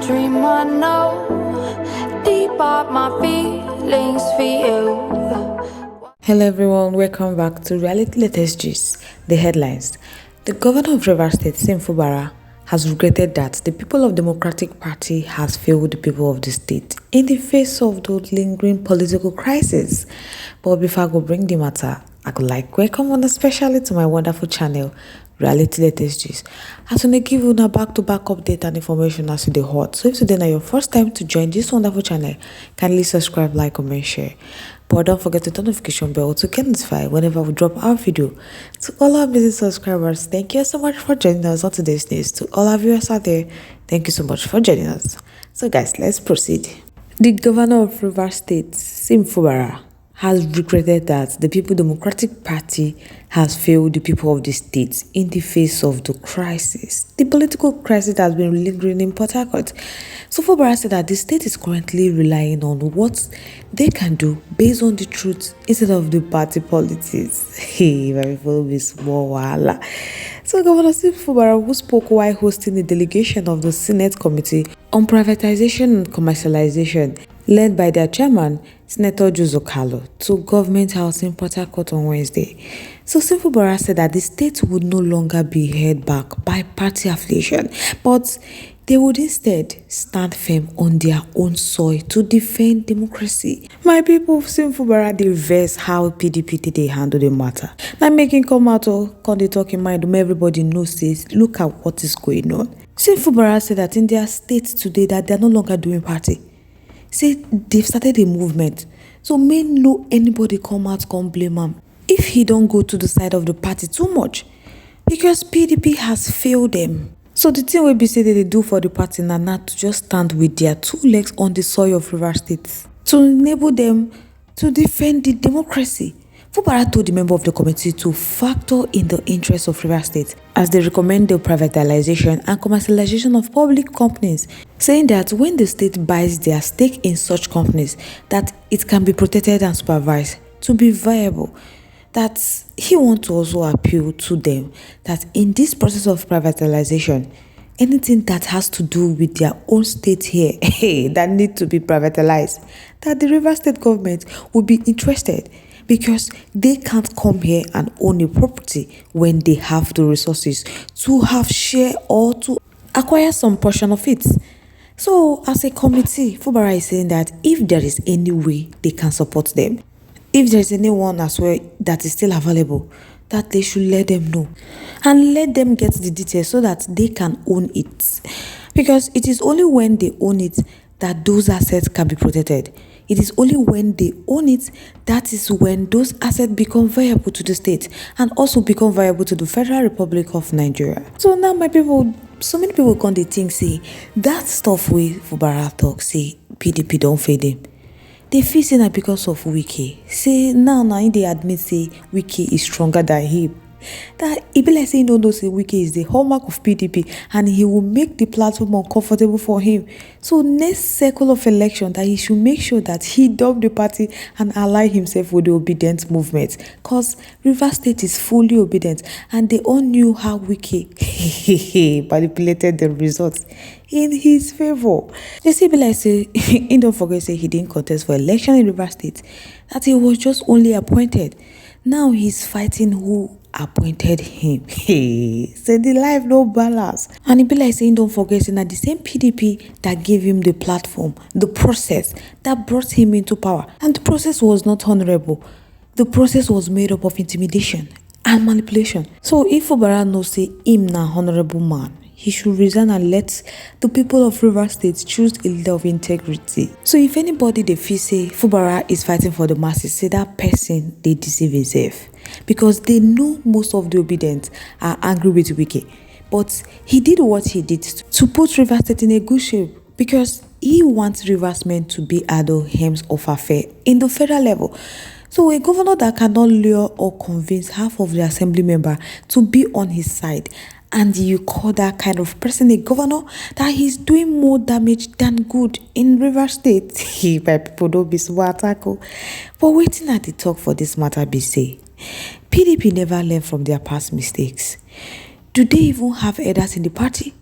dream I know, deep up my feelings for you. Hello everyone, welcome back to Reality Latest Gist. The headlines. The governor of Rivers State, Fubara, has regretted that the people of Democratic Party has failed the people of the state in the face of the lingering political crisis. But before I go bring the matter, I would like welcome one especially to my wonderful channel, Reality Latest Gist. As I give you a back-to-back update and information as to the hot. So if today is your first time to join this wonderful channel, kindly subscribe, like, comment, share. But don't forget to turn the notification bell to get notified whenever we drop our video. To all our busy subscribers, thank you so much for joining us on today's news. To all our viewers out there, thank you so much for joining us. So guys, let's proceed. The governor of Rivers State, Fubara, has regretted that the People Democratic Party has failed the people of the state in the face of the crisis. The political crisis has been lingering in Port Harcourt. So Fubara said that the state is currently relying on what they can do based on the truth instead of the party politics. Hey, very full of small wahala. So Governor Fubara, who spoke while hosting a delegation of the Senate Committee on Privatization and Commercialization, led by their chairman, Senator Josokalo, to Government House in Port Harcourt on Wednesday. So Fubara said that the state would no longer be held back by party affiliation, but they would instead stand firm on their own soil to defend democracy. My people, Fubara, they reverse how PDP did they handle the matter. Now making come out or can they talk in mind, everybody knows this. Look at what is going on. Fubara said that in their state today that they are no longer doing party. Say they've started a movement, so may no anybody come out come blame him if he don't go to the side of the party too much, because PDP has failed them. So the thing will be said that they do for the party now not to just stand with their two legs on the soil of Rivers State to enable them to defend the democracy. Fubara told the member of the committee to factor in the interests of Rivers State as they recommend the privatization and commercialization of public companies, saying that when the state buys their stake in such companies, that it can be protected and supervised to be viable. That he wants to also appeal to them that in this process of privatization, anything that has to do with their own state here that need to be privatized, that the Rivers State government would be interested, because they can't come here and own a property when they have the resources to have share or to acquire some portion of it. So as a committee, Fubara is saying that if there is any way they can support them, if there is anyone as well that is still available, that they should let them know and let them get the details so that they can own it. Because it is only when they own it that those assets can be protected. It is only when they own it that is when those assets become viable to the state and also become viable to the Federal Republic of Nigeria. So now my people, so many people come they think say that stuff with Fubara talk say PDP don't fail them. They feel say that because of Wiki. Say now they admit say Wiki is stronger than him. That it be like saying no say Wiki is the hallmark of PDP and he will make the platform uncomfortable for him. So next cycle of election that he should make sure that he dump the party and ally himself with the obedient movement. Cause Rivers State is fully obedient and they all knew how Wiki manipulated the results in his favor. They say be like say he don't forget say he didn't contest for election in Rivers State, that he was just only appointed. Now he's fighting who appointed him. Say the life no balance. And it be like saying don't forget saying that the same PDP that gave him the platform, the process that brought him into power. And the process was not honorable. The process was made up of intimidation and manipulation. So if Fubara knows say him na honorable man, he should resign and let the people of Rivers State choose a leader of integrity. So if anybody they feel say Fubara is fighting for the masses, say that person they deceive himself. Because they know most of the obedient are angry with Wiki. But he did what he did to put Rivers State in a good shape, because he wants Rivers men to be at the hems of affair in the federal level. So a governor that cannot lure or convince half of the assembly member to be on his side, and you call that kind of person a governor, that he's doing more damage than good in Rivers State. My people don't be smart. But waiting at the talk for this matter be say, PDP never learn from their past mistakes. Do they even have elders in the party?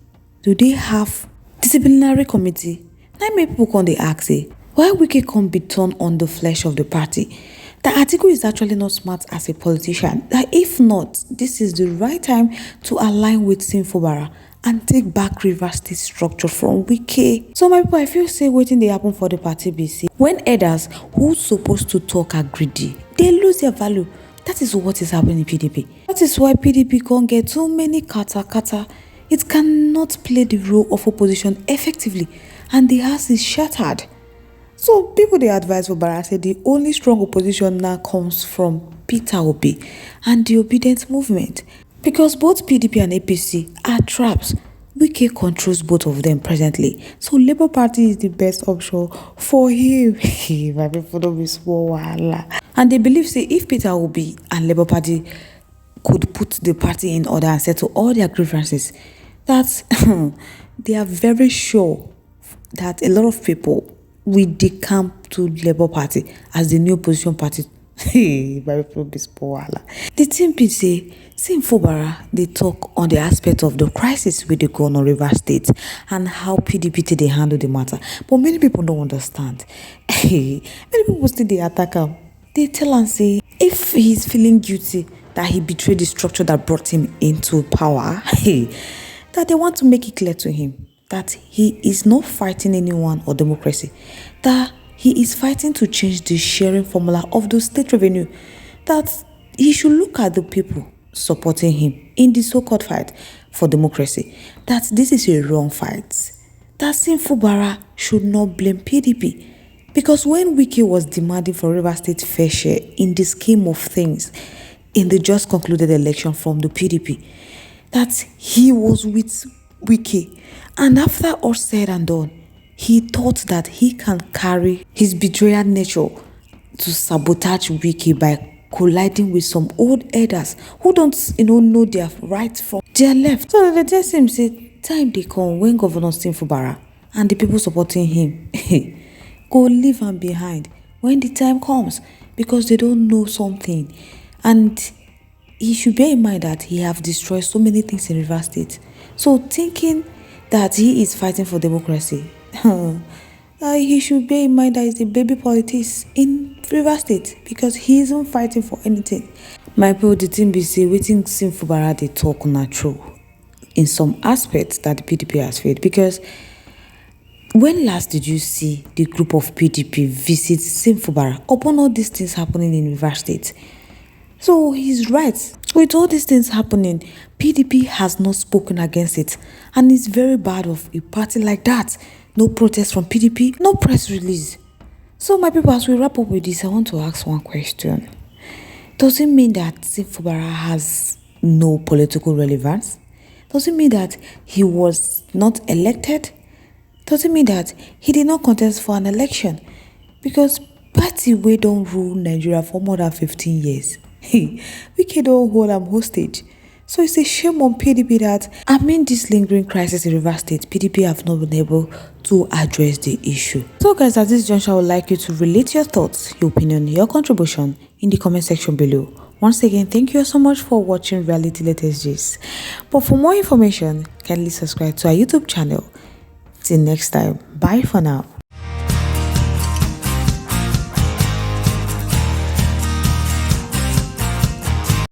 Do they have disciplinary committee. Now many people come dey ask say why Wike come be turn on the flesh of the party? That article is actually not smart as a politician. That if not, this is the right time to align with Fubara and take back Rivers State structure from Wike. So my people, I feel say wetin dey happen for the party be say when elders who supposed to talk are greedy, they lose their value. That is what is happening in PDP. That is why PDP can't get too many kata. It cannot play the role of opposition effectively, and the house is shattered. So people dey advise Fubara say the only strong opposition now comes from Peter Obi and the obedient movement, because both PDP and APC are traps. Wike controls both of them presently, so Labour Party is the best option for him. My people don't be small wahala. And they believe say if Peter Obi and Labour Party could put the party in order and settle all their grievances, that they are very sure that a lot of people will decamp to Labour Party as the new opposition party. My people be spoiler. The thing be say Fubara they talk on the aspect of the crisis with the go on Rivers State and how PDP they handle the matter, but many people don't understand. Many people still they attack him. They tell and say if he's feeling guilty that he betrayed the structure that brought him into power, that they want to make it clear to him that he is not fighting anyone or democracy, that he is fighting to change the sharing formula of the state revenue, that he should look at the people supporting him in the so-called fight for democracy, that this is a wrong fight, that Fubara should not blame PDP, because when Wike was demanding for Rivers State fair share in the scheme of things in the just concluded election from the PDP, that he was with Wike, and after all said and done, he thought that he can carry his betrayal nature to sabotage Wike by colliding with some old elders who don't know their right from their left. So they tell him say time they come when Governor Fubara and the people supporting him go leave him behind when the time comes, because they don't know something. And he should bear in mind that he have destroyed so many things in Rivers State. So thinking that he is fighting for democracy, he should bear in mind that it's the baby politics in Rivers State, because he isn't fighting for anything. My people, the thing be say wetin Fubara they talk na true in some aspects that the PDP has failed, because when last did you see the group of PDP visit Fubara upon all these things happening in Rivers State? So he's right. With all these things happening, PDP has not spoken against it, and it's very bad of a party like that. No protest from PDP, no press release. So my people, as we wrap up with this, I want to ask one question. Does it mean that Fubara has no political relevance? Does it mean that he was not elected? Does it mean that he did not contest for an election? Because party wey don rule Nigeria for more than 15 years. Wike don hold am hostage. So it's a shame on PDP that amid this lingering crisis in Rivers State, PDP have not been able to address the issue. So guys, at this juncture, I would like you to relate your thoughts, your opinion, your contribution in the comment section below. Once again, thank you so much for watching Reality Latest Gist. But for more information, kindly subscribe to our YouTube channel. Till next time, bye for now.